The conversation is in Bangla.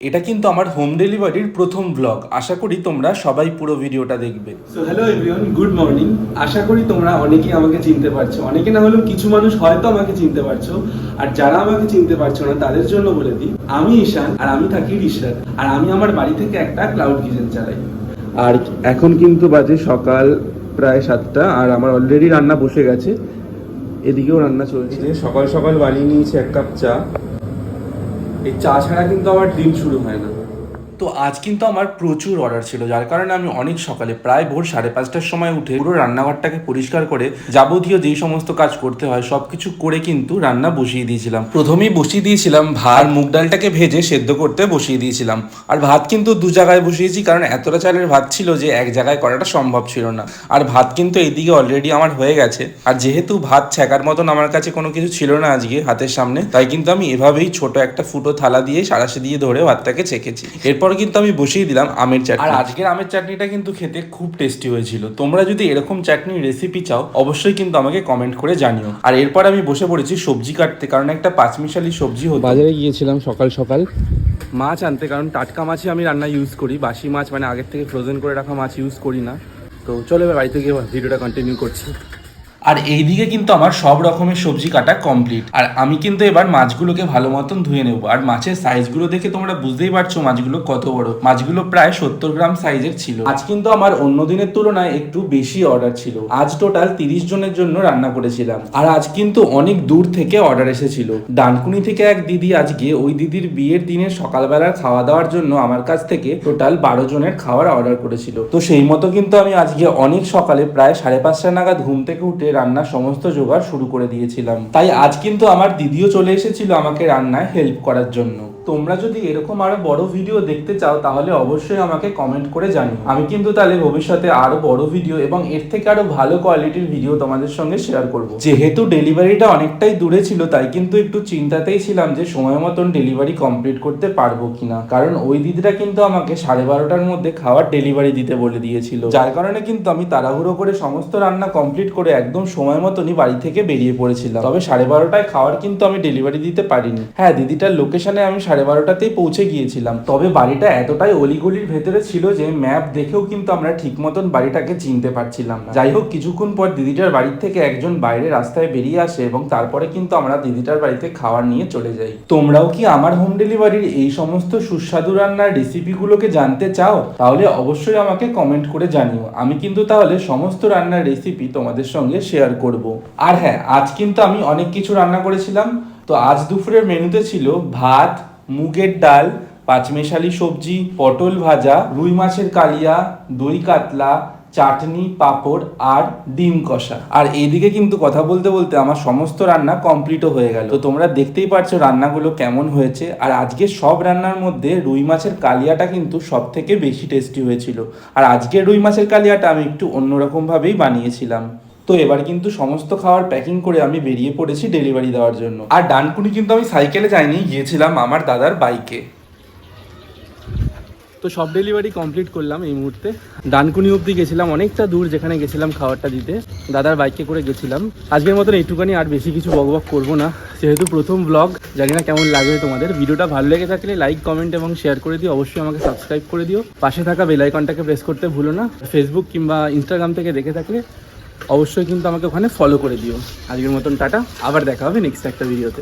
এটা কিন্তু আমার হোম ডেলিভারির প্রথম ব্লগ। আশা করি তোমরা সবাই পুরো ভিডিওটা দেখবে। So hello everyone, good morning. আশা করি তোমরা অনেকেই আমাকে চিনতে পারছো, অনেকে না হলেও কিছু মানুষ হয়তো আমাকে চিনতে পারছো। আর যারা আমাকে চিনতে পারছো না তাদের জন্য বলে দিই, আমি ঈশান আর আমি থাকি রিশাদ, আর আমি আমার বাড়ি থেকে একটা ক্লাউড কিচেন চালাই। আর এখন কিন্তু বাজে সকাল প্রায় 7টা, আর আমার অলরেডি রান্না বসে গেছে, এদিকেও রান্না চলছে। সকাল সকাল বানিয়ে নিয়েছি এক কাপ চা। এই চা ছাড়া কিন্তু আমার দিন শুরু হয় না। তো আজ কিন্তু আমার প্রচুর অর্ডার ছিল, যার কারণে আমি অনেক সকালে প্রায় ভোর 5:30টার সময় উঠে পুরো রান্নাঘরটাকে পরিষ্কার করে যাবতীয় যেই সমস্ত কাজ করতে হয় সবকিছু করে কিন্তু রান্না বসিয়ে দিয়েছিলাম। প্রথমেই বসিয়ে দিয়েছিলাম ভাত, মুগ ডালটাকে ভেজে সেদ্ধ করতে বসিয়ে দিয়েছিলাম। আর ভাত কিন্তু দু জায়গায় বসিয়েছি, কারণ এতটা চালের ভাত ছিল যে এক জায়গায় করাটা সম্ভব ছিল না। আর ভাত কিন্তু এইদিকে অলরেডি আমার হয়ে গেছে। আর যেহেতু ভাত ছ্যাঁকার মতন আমার কাছে কোনো কিছু ছিল না আজকে হাতের সামনে, তাই কিন্তু আমি এভাবেই ছোট একটা ফুটো থালা দিয়ে সাঁড়াশি দিয়ে ধরে ভাতটাকে ছেঁকেছি। এরপর কিন্তু আমি বসিয়ে দিলাম আমের চাটনি। আর আজকের আমের চাটনিটা কিন্তু খেতে খুব টেস্টি হয়েছিল। তোমরা যদি এরকম চাটনির রেসিপি চাও অবশ্যই কিন্তু আমাকে কমেন্ট করে জানিও। আর এরপর আমি বসে পড়েছি সবজি কাটতে, কারণ একটা পাঁচমিশালি সবজি হতো। বাজারে গিয়েছিলাম সকাল সকাল মাছ আনতে, কারণ টাটকা মাছই আমি রান্না ইউজ করি, বাসি মাছ মানে আগের থেকে ফ্রোজেন করে রাখা মাছ ইউজ করি না। তো চলো এবার বাড়িতে গিয়ে ভিডিওটা কন্টিনিউ করছি। আর এইদিকে কিন্তু আমার সব রকমের সবজি কাটা কমপ্লিট। আর আমি কিন্তু এবার মাছগুলোকে ভালো মতন ধুয়ে নেবো। আর মাছের সাইজগুলো দেখে তোমরা বুঝতেই পারছো মাছগুলো কত বড়। মাছগুলো প্রায় 70 গ্রাম সাইজের ছিল। আজ কিন্তু আমার অন্য দিনের তুলনায় একটু বেশি অর্ডার ছিল। আজ টোটাল 30 জনের জন্য রান্না করেছিলাম। আর আজ কিন্তু অনেক দূর থেকে অর্ডার এসেছিল। ডানকুনি থেকে এক দিদি আজকে ওই দিদির বিয়ের দিনের সকালবেলার খাওয়া দাওয়ার জন্য আমার কাছ থেকে টোটাল 12 জনের খাওয়ার অর্ডার করেছিল। তো সেই মতো কিন্তু আমি আজকে অনেক সকালে প্রায় 5:30 নাগাদ ঘুম থেকে উঠে রান্নার সমস্ত জোগাড় শুরু করে দিয়েছিলাম। তাই আজ কিন্তু আমার দিদিও চলে এসেছিল আমাকে রান্নায় হেল্প করার জন্য। তোমরা যদি এরকম আরো বড় ভিডিও দেখতে চাও তাহলে অবশ্যই আমাকে কমেন্ট করে জানিও। আমি কিন্তু তাহলে ভবিষ্যতে আরো বড় ভিডিও এবং এর থেকে আরো ভালো কোয়ালিটির ভিডিও তোমাদের সঙ্গে শেয়ার করব। যেহেতু ডেলিভারিটা অনেকটাই দূরে ছিল, তাই কিন্তু একটু চিন্তাতেই ছিলাম যে সময় মতন ডেলিভারি কমপ্লিট করতে পারবো কিনা, কারণ ওই দিদিটা কিন্তু আমাকে 12:30টার মধ্যে খাবার ডেলিভারি দিতে বলে দিয়েছিল। যার কারণে কিন্তু আমি তাড়াহুড়ো করে সমস্ত রান্না কমপ্লিট করে একদম সময় মতনই বাড়ি থেকে বেরিয়ে পড়েছিলাম। তবে 12:30টায় খাবার কিন্তু আমি ডেলিভারি দিতে পারিনি। হ্যাঁ, দিদিটার লোকেশনে আমি 12:30টাতেই পৌঁছে গিয়েছিলাম। তবে বাড়িটা এতটাই অলিগলির ভেতরে ছিল যে ম্যাপ দেখেও কিন্তু আমরা ঠিক মতন বাড়িটাকে চিনতে পারছিলাম না। যাই হোক, কিছুক্ষণ পর দিদিটার বাড়ির থেকে একজন বাইরে রাস্তায় বেরিয়ে আসে এবং তারপরে কিন্তু আমরা দিদিটার বাড়িতে খাবার নিয়ে চলে যাই। তোমরাও কি আমার হোম ডেলিভারির এই সমস্ত সুস্বাদু রান্নার রেসিপিগুলোকে জানতে চাও? তাহলে অবশ্যই আমাকে কমেন্ট করে জানিও। আমি কিন্তু তাহলে সমস্ত রান্নার রেসিপি তোমাদের সঙ্গে শেয়ার করব। আর হ্যাঁ, আজ কিন্তু আমি অনেক কিছু রান্না করেছিলাম। তো আজ দুপুরের মেনুতে ছিল ভাত, মুগের ডাল, পাঁচমেশালি সবজি, পটল ভাজা, রুই মাছের কালিয়া, দই কাতলা, চাটনি, পাঁপড় আর ডিম কষা। আর এইদিকে কিন্তু কথা বলতে বলতে আমার সমস্ত রান্না কমপ্লিটও হয়ে গেল। তো তোমরা দেখতেই পারছো রান্নাগুলো কেমন হয়েছে। আর আজকে সব রান্নার মধ্যে রুই মাছের কালিয়াটা কিন্তু সব থেকে বেশি টেস্টি হয়েছিল। আর আজকের রুই মাছের কালিয়াটা আমি একটু অন্যরকমভাবেই বানিয়েছিলাম। তো এবার কিন্তু সমস্ত খাবার প্যাকিং করে আমি বেরিয়ে পড়েছি ডেলিভারি দেওয়ার জন্য। আর ডানকুনি কিন্তু আমি সাইকেলে যাইনি, গিয়েছিলাম আমার দাদার বাইকে। তো সব ডেলিভারি কমপ্লিট করলাম এই মুহূর্তে। ডানকুনি অবধি গেছিলাম, অনেকটা দূর যেখানে গেছিলাম খাবারটা দিতে, দাদার বাইকে করে গেছিলাম। আজকের মতন এইটুখানি, আর বেশি কিছু বকবক করবো না, যেহেতু প্রথম ব্লগ। জানি না কেমন লাগবে তোমাদের। ভিডিওটা ভালো লেগে থাকলে লাইক, কমেন্ট এবং শেয়ার করে দিও। অবশ্যই আমাকে সাবস্ক্রাইব করে দিও। পাশে থাকা বেল আইকনটাকে প্রেস করতে ভুলো না। ফেসবুক কিংবা ইনস্টাগ্রাম থেকে দেখে থাকলে অবশ্যই কিন্তু আমাকে ওখানে ফলো করে দিও। আজকের মতন টাটা, আবার দেখা হবে নেক্সট একটা ভিডিওতে।